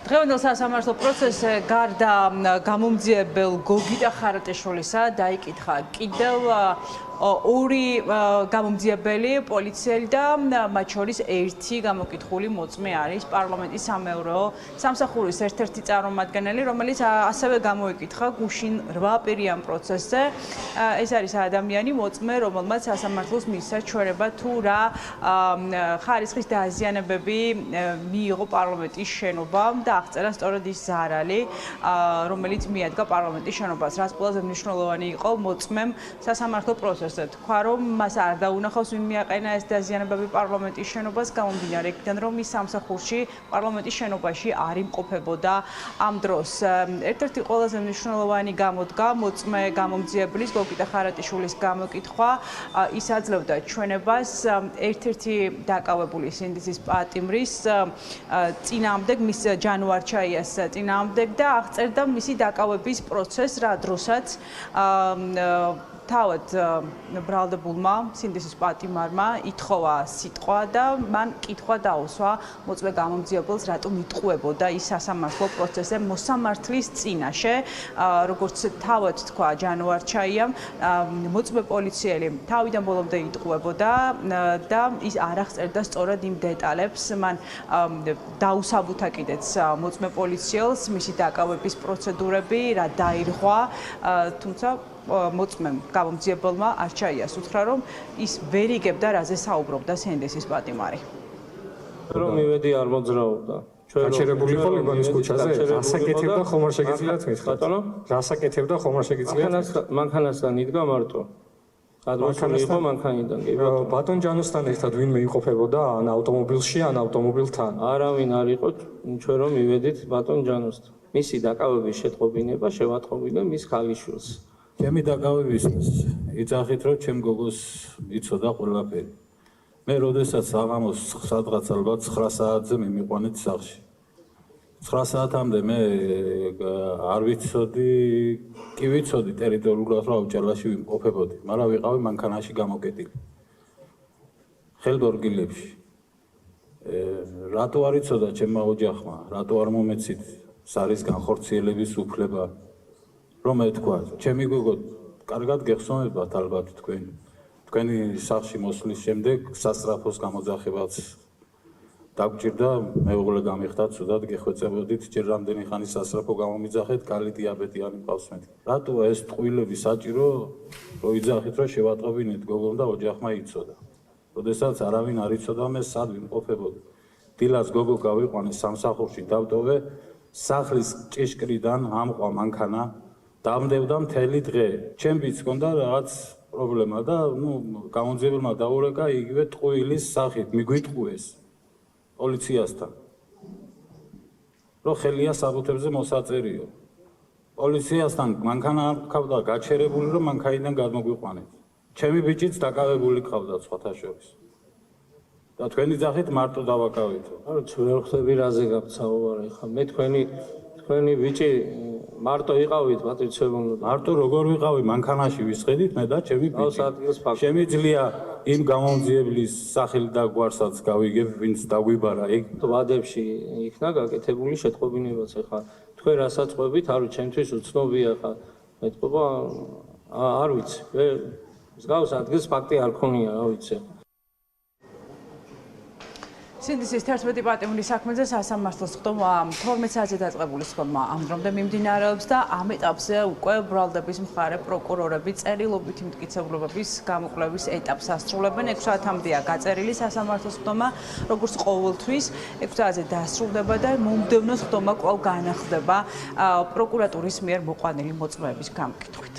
დღევანდელ სასამართლო პროცესზე გარდა გამომძიებელ გოგიტა ხარატაშვილისა დაიკითხა კიდევ ორი გამომძიებელი პოლიციელი და მათ შორის ერთი გამოკითხული მოწმე არის პარლამენტის სამეურვეო სამსახურის ერთ-ერთი წარმომადგენელი, რომელიც ასევე გამოიკითხა გუშინ 8 პირიან პროცესზე. ეს არის ადამიანი მოწმე, რომელმაც სასამართლოს მისცა ჩვენება თუ რა ხარისხის დაზიანებები მიიღო პარლამენტის შენობამ და აღწერა სწორედ ის ზარალი, რომელიც მიადგა პარლამენტის შენობას. რაც ყველაზე მნიშვნელოვანი იყო მოწმემ სასამართლო პროცესზე. თქვა რომ მას არ დაუნახავს ვინ მიაყენა ეს დაზიანებები პარლამენტის შენობას გამომდინარე იქიდან რომ ის სამსახურში პარლამენტის შენობაში არ იმყოფებოდა ამ დროს. ერთ-ერთი ყველაზე მნიშვნელოვანი გამოდგა მოწმე გამომძიებლის გოგიტა ხარატაშვილის გამოკითხვა. ის აძლევდა ჩვენებას ერთ-ერთი დაკავებული სინდისის პატიმრის წინააღმდეგ მის ჯანუარჩაიას წინააღმდეგ და აღწერდა მისი დაკავების პროცესს რა დროსაც თავად ბრალდებულმა სინდისის პატიმარმა ითხოვა სიტყვა და მან კითხვა დაუსვა მოწმე გამომძიებელს რატომ იტყუებოდა ის სასამართლო პროცესზე მოსამართლის წინაშე როგორც თავად თქვა ჯანუარჩაიამ მოწმე პოლიციელი თავიდან ბოლომდე იტყუებოდა და ის არ აღწერდა სწორად იმ დეტალებს მან დაუსაბუთა კიდეც მოწმე პოლიციელს მისი დაკავების პროცედურები რა დაირღვა თუმცა მოწმემ გამომძიებელმა არ ჩაიასუთხრა რომ ის ვერ იგებდა რაზე საუბრობდა სინდისის პატიმარი. რომ მივედი არ მოძრაობდა. გაჩერებული ხო ლიბანის ქუჩაზე? რასაკეთებდა ხომ არ შეგიძლიათ მითხრათ? ბატონო? რასაკეთებდა ხომ არ შეგიძლიათ? მანქანასთან იდგა მარტო. გადმოსული იყო მანქანიდან. ბატონ ჯანოსთან ერთად ვინმე იმყოფებოდა ან ავტომობილში ან ავტომობილთან? არავინ არ იყო ჩვენ რომ მივედით ბატონ ჯანოსთან. მისი დაკავების შეტყობინება შევატყობინე მის ქალიშვილს. ჩემი დაკავებისთვის იცახით რომ ჩემ გოგოს იცოდა ყველაფერი. მე როდესაც საღამოს სადღაც ალბათ 9 საათზე მიმიყვანეთ სახლში. 9 საათამდე მე არ ვიცოდი, კი ვიცოდი ტერიტორიულად რომ ავჭალაში ვიმყოფებოდი, მაგრამ ვიყავი მანქანაში გამოკეტილი. ხელდორგილებში. რატო არ იცოდა ჩემმა ოჯახმა, რატო არ მომეცით სარის განხორციელების უფლება? რომ ეთქვა, ჩემი გოგო, კარგად გეხსოვებათ ალბათ თქვენი სახლში მოსვლის შემდეგ სასწრაფოს გამოძახებაც დაგჭირდა, მეუღლე გამიხდა, ცუდად გეხვეწებოდით, ჯერ რამდენი ხანი სასწრაფო გამომიძახეთ, კალი დიაბეტიანი მყავს მეთქი. რატოა ეს ტყუილები საჭირო, რომ იძახით, რომ შევატყობინეთ გოგომ და ოჯახმა იცოდა. როდესაც არავინ არ იცოდა, მე სად ვიმყოფებოდი. დილას გოგო გავიყვანე სამსახურში დავტოვე, სახლის ჭიშკრიდან ამყვა მანქანა დამდებდა მთელი დღე. ჩემბიც ჰქონდა რაღაც პრობლემა და გამომძიებელმა დაურეკა იგივე ტყუილის სახით, მიგვიტყუეს პოლიციასთან. რომ ხელია საბუთებზე მოსაწერიო. პოლიციასთან მანქანა არ გქავდა გაჩერებული, რომ მანქანიდან გადმოგვიყვანეთ. ჩემი ბიჭიც დაკავებული გქავდა სხვათა შორის. და თქვენი ძახით მარტო დავაკავითო. არა, ვერ ხვდები რაზე გაბცავარი ხა. მე თქვენი ბიჭი მარტო იყავით პატრიცებულო. მარტო როგორ ვიყავი მანქანაში ვისხედით მე და ჩემი ბიჭი. შემიძლია იმ გამომძიებლის სახელი და გვარსაც გავიგებ, ვინც დაგვიბარა იქ. ვადებში იქნა გაკეთებული შეტყობინებაც ხა. თქვენ რასაც ყვებით, არ ვიცი, ჩემთვის უცნობია ხა. მეტყობა არ ვიცი. მსგავს ადგილს ფაქტი არ ქონია, რა ვიცი. სინდისის 11 პატიმრის საქმეზე სასამართლოს ხდომა 12 საათზე დაწყებული ხდომა ამ დრომდე მიმდინარეობს და ამ ეტაპზე უკვე ბრალდების მხარე პროკურორები წერილობით მტკიცებულებების გამოკვლევის ეტაპს ასრულებენ. 6 საათამდეა გაწერილი სასამართლოს ხდომა, როგორც ყოველთვის 6 საათზე დასრულდება და მომდევნო ხდომა კვლავ განახლდება პროკურატურის მიერ მოყვანილი მოწმეების გამოკითხვით.